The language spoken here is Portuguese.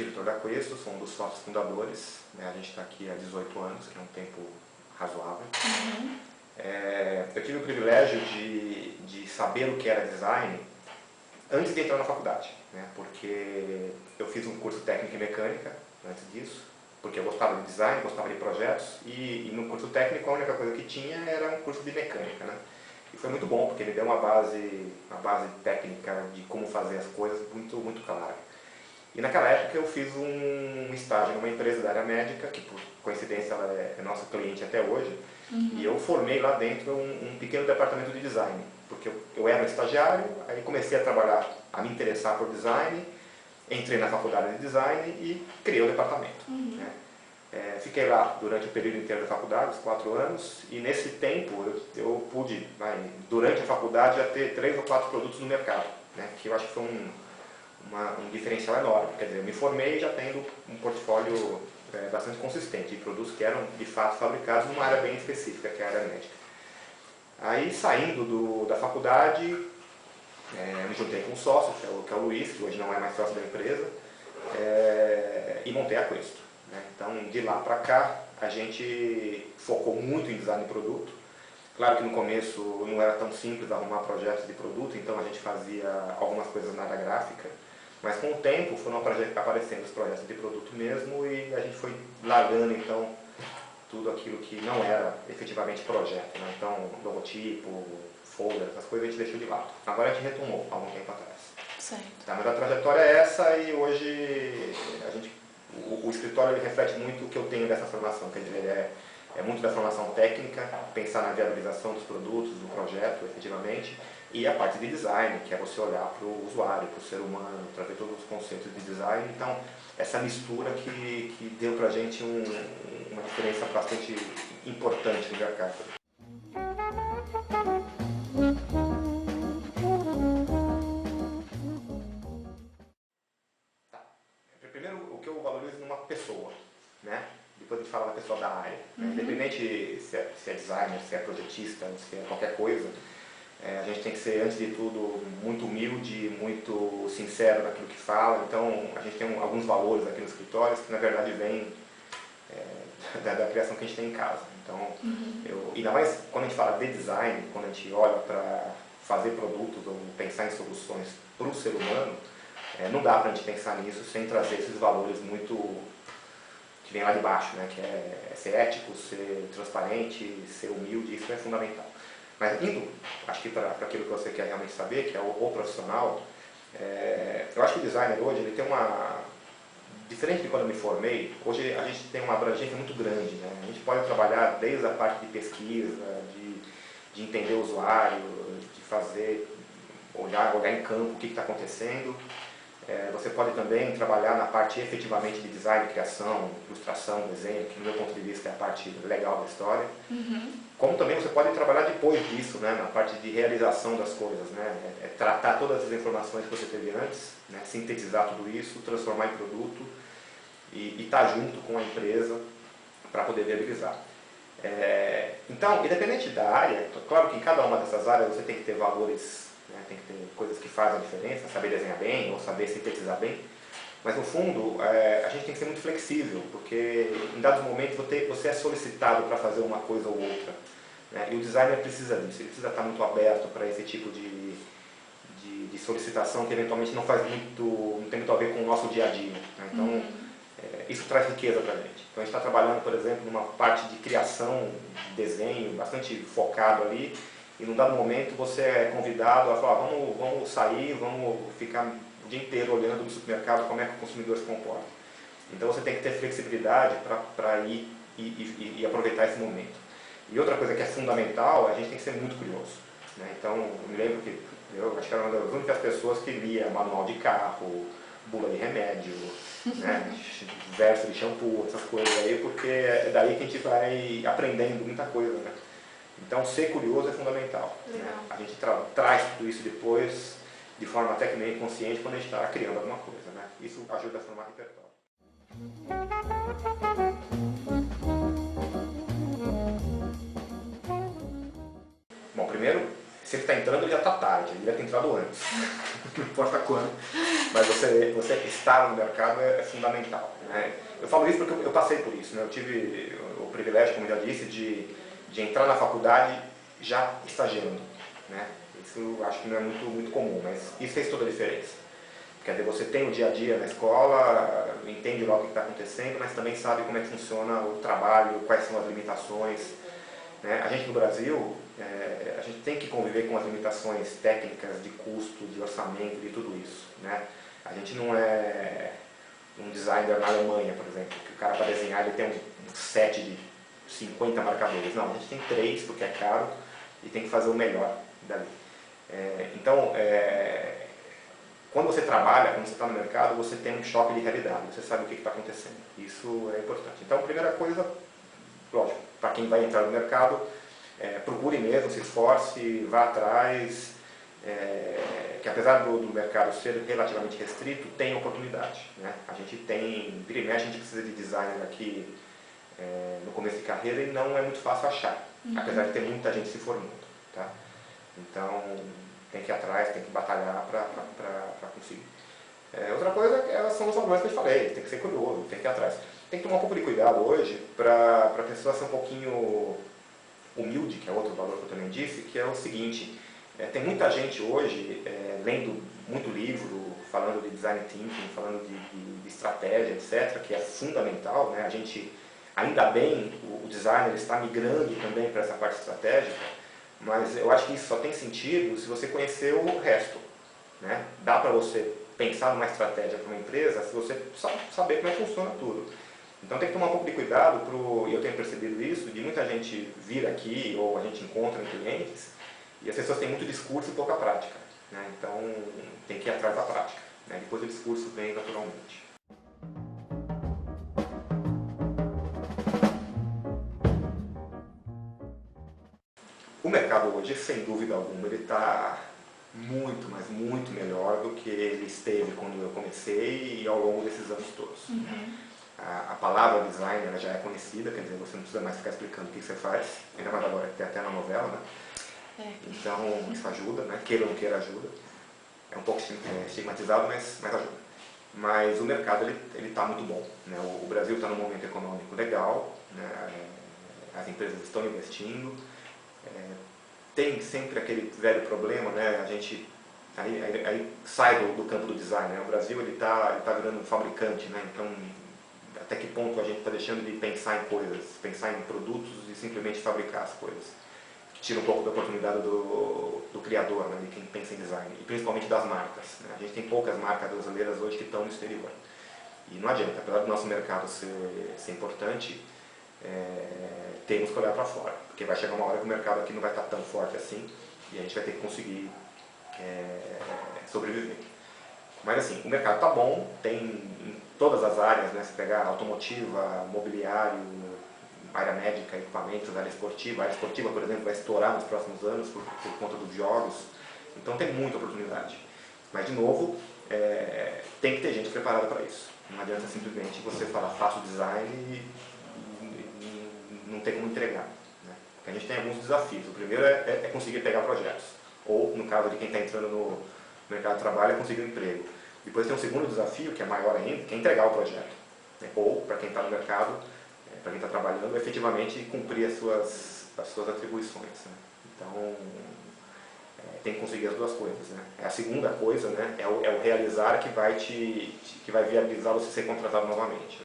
diretor da Questo, sou um dos sócios fundadores, né? A gente está aqui há 18 anos, que é um tempo razoável. Eu tive o privilégio de saber o que era design antes de entrar na faculdade, né? Porque eu fiz um curso técnico em mecânica antes disso, porque eu gostava de design, gostava de projetos, e no curso técnico a única coisa que tinha era um curso de mecânica, né? E foi muito bom, porque ele deu uma base técnica de como fazer as coisas muito clara. E naquela época eu fiz um estágio numa empresa da área médica, que por coincidência ela é nossa cliente até hoje, e eu formei lá dentro um pequeno departamento de design, porque eu era um estagiário, aí comecei a trabalhar, a me interessar por design, entrei na faculdade de design e criei o departamento. Né? Fiquei lá durante o período inteiro da faculdade, os 4 anos, e nesse tempo eu pude, durante a faculdade, já ter 3 ou 4 produtos no mercado, né? Que eu acho que foi um diferencial enorme. Quer dizer, eu me formei já tendo um portfólio bastante consistente de produtos que eram de fato fabricados numa área bem específica, que é a área médica. Aí, saindo da faculdade, me juntei com um sócio, que é o Luiz, que hoje não é mais sócio da empresa, e montei a Questo. Né? Então, de lá para cá, a gente focou muito em design de produto. Claro que no começo não era tão simples arrumar projetos de produto, então a gente fazia algumas coisas na área gráfica, mas com o tempo foram aparecendo os projetos de produto mesmo e a gente foi largando então tudo aquilo que não era efetivamente projeto, né? Então logotipo, folder, essas coisas a gente deixou de lado. Agora a gente retomou há algum tempo atrás. Certo. Tá, mas a trajetória é essa e hoje o escritório ele reflete muito o que eu tenho dessa formação, quer dizer, é muito da formação técnica, pensar na viabilização dos produtos, do projeto, efetivamente, e a parte de design, que é você olhar para o usuário, para o ser humano, trazer todos os conceitos de design. Então, essa mistura que deu para a gente uma diferença bastante importante no mercado. Tá. Primeiro, o que eu valorizo numa pessoa, né? Depois a gente fala da pessoa da área. Independente se é designer, se é projetista, se é qualquer coisa, a gente tem que ser, antes de tudo, muito humilde, muito sincero naquilo que fala. Então, a gente tem alguns valores aqui no escritório que, na verdade, vêm da criação que a gente tem em casa. Então, ainda mais quando a gente fala de design, quando a gente olha para fazer produtos ou pensar em soluções para o ser humano, não dá para a gente pensar nisso sem trazer esses valores muito que vem lá de baixo, né? Que é ser ético, ser transparente, ser humilde, isso é fundamental. Mas indo, acho que para aquilo que você quer realmente saber, que é o profissional, eu acho que o designer hoje ele tem diferente de quando eu me formei, hoje a gente tem uma abrangência muito grande, né? A gente pode trabalhar desde a parte de pesquisa, de entender o usuário, de fazer, olhar em campo o que está acontecendo. Você pode também trabalhar na parte efetivamente de design, criação, ilustração, desenho, que no meu ponto de vista é a parte legal da história. Como também você pode trabalhar depois disso, né, na parte de realização das coisas, né, tratar todas as informações que você teve antes, né, sintetizar tudo isso, transformar em produto e estar junto com a empresa para poder viabilizar. Então, independente da área, claro que em cada uma dessas áreas você tem que ter valores, né, tem que ter coisas que fazem a diferença, saber desenhar bem ou saber sintetizar bem, mas no fundo a gente tem que ser muito flexível, porque em dados momentos você é solicitado para fazer uma coisa ou outra, né, e o designer precisa disso, ele precisa estar muito aberto para esse tipo de solicitação que eventualmente não tem muito a ver com o nosso dia a dia, né? Então isso traz riqueza para a gente. Então a gente está trabalhando, por exemplo, numa parte de criação, de desenho, bastante focado ali, e num dado momento você é convidado a falar, vamos sair, vamos ficar o dia inteiro olhando no supermercado como é que o consumidor se comporta. Então você tem que ter flexibilidade para ir e aproveitar esse momento. E outra coisa que é fundamental, a gente tem que ser muito curioso, né? Então eu me lembro que eu acho que era uma das únicas pessoas que lia manual de carro, bula de remédio, né, verso de shampoo, essas coisas aí, porque é daí que a gente vai aprendendo muita coisa, né? Então ser curioso é fundamental, né? A gente traz tudo isso depois de forma até que meio inconsciente quando a gente está criando alguma coisa, né? Isso ajuda a formar repertório. Bom, primeiro Se ele está entrando, ele já está tarde, ele deve ter entrado antes, não importa quando, mas você estar no mercado é fundamental, né? Eu falo isso porque eu passei por isso, né? Eu tive o privilégio, como eu já disse, de entrar na faculdade já estagiando, né? Isso eu acho que não é muito comum, mas isso fez toda a diferença. Quer dizer, você tem o dia a dia na escola, entende logo o que está acontecendo, mas também sabe como é que funciona o trabalho, quais são as limitações, né? A gente no Brasil, a gente tem que conviver com as limitações técnicas, de custo, de orçamento, de tudo isso, né? A gente não é um designer na Alemanha, por exemplo, que o cara para desenhar ele tem um set de 50 marcadores. Não, a gente tem 3 porque é caro e tem que fazer o melhor dali. Então, quando você trabalha, quando você está no mercado, você tem um choque de realidade, você sabe o que está acontecendo. Isso é importante. Então, a primeira coisa, lógico, para quem vai entrar no mercado, procure mesmo, se esforce, vá atrás, que apesar do mercado ser relativamente restrito, tem oportunidade, né? A gente tem, vira e mexe, a gente precisa de designer aqui no começo de carreira e não é muito fácil achar, apesar de ter muita gente se formando, tá? Então, tem que ir atrás, tem que batalhar para conseguir. Outra coisa são os valores que eu falei, tem que ser curioso, tem que ir atrás. Tem que tomar um pouco de cuidado hoje para a pessoa ser um pouquinho humilde, que é outro valor que eu também disse, que é o seguinte, tem muita gente hoje lendo muito livro, falando de design thinking, falando de estratégia, etc., que é fundamental, né? A gente, ainda bem, o designer está migrando também para essa parte estratégica, mas eu acho que isso só tem sentido se você conhecer o resto, né? Dá para você pensar numa estratégia para uma empresa se você saber como é que funciona tudo. Então tem que tomar um pouco de cuidado, e eu tenho percebido isso, de muita gente vir aqui ou a gente encontra em clientes e as pessoas têm muito discurso e pouca prática, né? Então tem que ir atrás da prática, né? Depois o discurso vem naturalmente. O mercado hoje, sem dúvida alguma, ele está muito, mas muito melhor do que ele esteve quando eu comecei e ao longo desses anos todos. A palavra design ela já é conhecida, quer dizer, você não precisa mais ficar explicando o que você faz, ainda mais agora que tem até na novela, né? Então isso ajuda, né? Queira ou não queira ajuda. É um pouco estigmatizado, mas ajuda. Mas o mercado ele está muito bom, né? O Brasil está num momento econômico legal, né? As empresas estão investindo. Tem sempre aquele velho problema, né? A gente aí sai do campo do design, né? O Brasil ele tá virando um fabricante, né? Então até que ponto a gente está deixando de pensar em coisas, pensar em produtos e simplesmente fabricar as coisas. Tira um pouco da oportunidade do criador, né, de quem pensa em design, e principalmente das marcas, né? A gente tem poucas marcas brasileiras hoje que estão no exterior. E não adianta, apesar do nosso mercado ser importante, temos que olhar para fora, porque vai chegar uma hora que o mercado aqui não vai estar tão forte assim, e a gente vai ter que conseguir sobreviver. Mas assim, o mercado está bom, tem em todas as áreas, né? Se pegar automotiva, mobiliário, área médica, equipamentos, área esportiva, por exemplo, vai estourar nos próximos anos por conta dos jogos, então tem muita oportunidade. Mas de novo, tem que ter gente preparada para isso. Não adianta simplesmente você falar faço design e não tem como entregar, né? Porque a gente tem alguns desafios. O primeiro é conseguir pegar projetos, ou no caso de quem está entrando no mercado de trabalho, é conseguir um emprego. Depois tem um segundo desafio, que é maior ainda, que é entregar o projeto, né? Ou, para quem está no mercado, para quem está trabalhando, efetivamente cumprir as suas atribuições, né? Então, tem que conseguir as duas coisas, né? A segunda coisa, né, é o realizar que vai viabilizar você ser contratado novamente.